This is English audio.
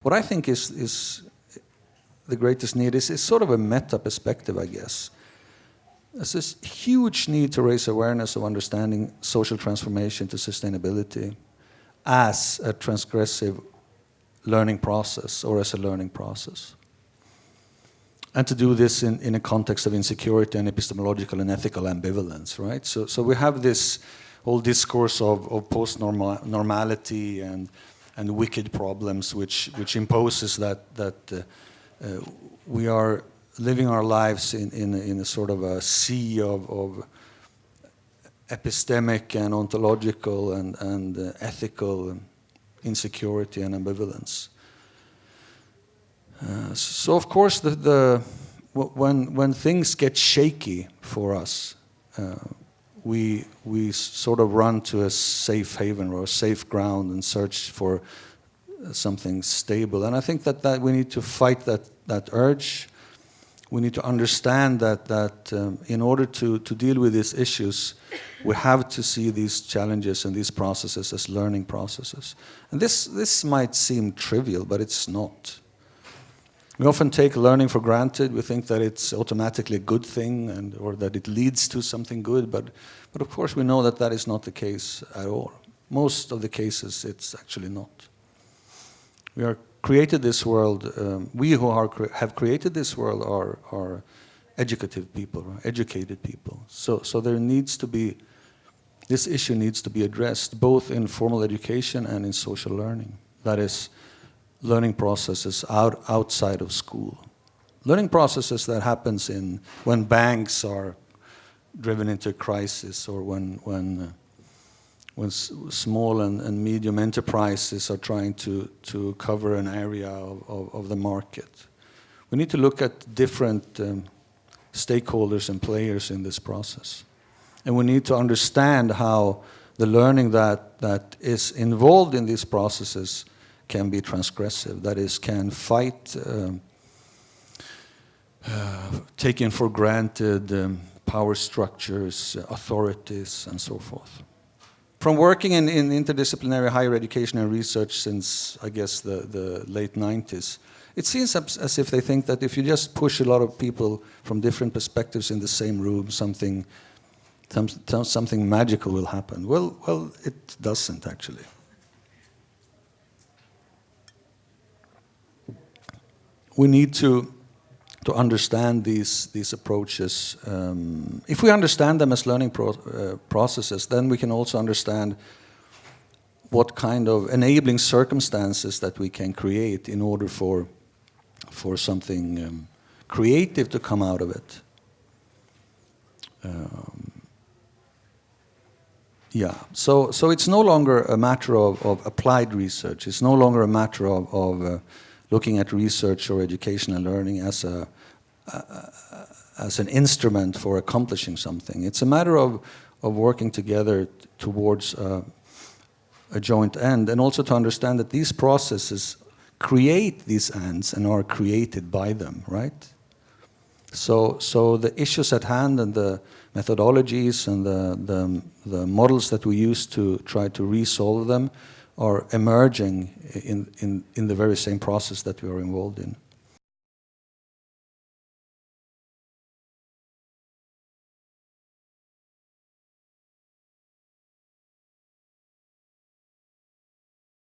what I think is the greatest need is sort of a meta perspective, I guess. There's this huge need to raise awareness of understanding social transformation to sustainability as a transgressive learning process or as a learning process. And to do this in a context of insecurity and epistemological and ethical ambivalence, right? So we have this whole discourse of post-normality and wicked problems, which imposes that we are living our lives in a sort of a sea of epistemic and ontological and ethical insecurity and ambivalence. So of course, when things get shaky for us, we sort of run to a safe haven or a safe ground and search for something stable. And I think that we need to fight that urge. We need to understand that in order to deal with these issues, we have to see these challenges and these processes as learning processes. And this might seem trivial, but it's not. We often take learning for granted. We think that it's automatically a good thing or that it leads to something good, but of course we know that is not the case at all. Most of the cases it's actually not. We are created this world, we who have created this world are educative people, right? Educated people. So there needs to be, this issue needs to be addressed both in formal education and in social learning. That is, learning processes outside of school. Learning processes that happens when banks are driven into crisis or when small and medium enterprises are trying to cover an area of the market. We need to look at different stakeholders and players in this process. And we need to understand how the learning that is involved in these processes can be transgressive, that is, can fight taken for granted power structures, authorities, and so forth. From working in interdisciplinary higher education and research since, I guess, the late 90s, it seems as if they think that if you just push a lot of people from different perspectives in the same room, something magical will happen. Well, it doesn't actually. We need to understand these approaches. If we understand them as learning processes, then we can also understand what kind of enabling circumstances that we can create in order for something creative to come out of it. So it's no longer a matter of applied research. It's no longer a matter of looking at research or education and learning as an instrument for accomplishing something. It's a matter of working together towards a joint end, and also to understand that these processes create these ends and are created by them, right? So the issues at hand and the methodologies and the models that we use to try to resolve them are emerging in the very same process that we are involved in.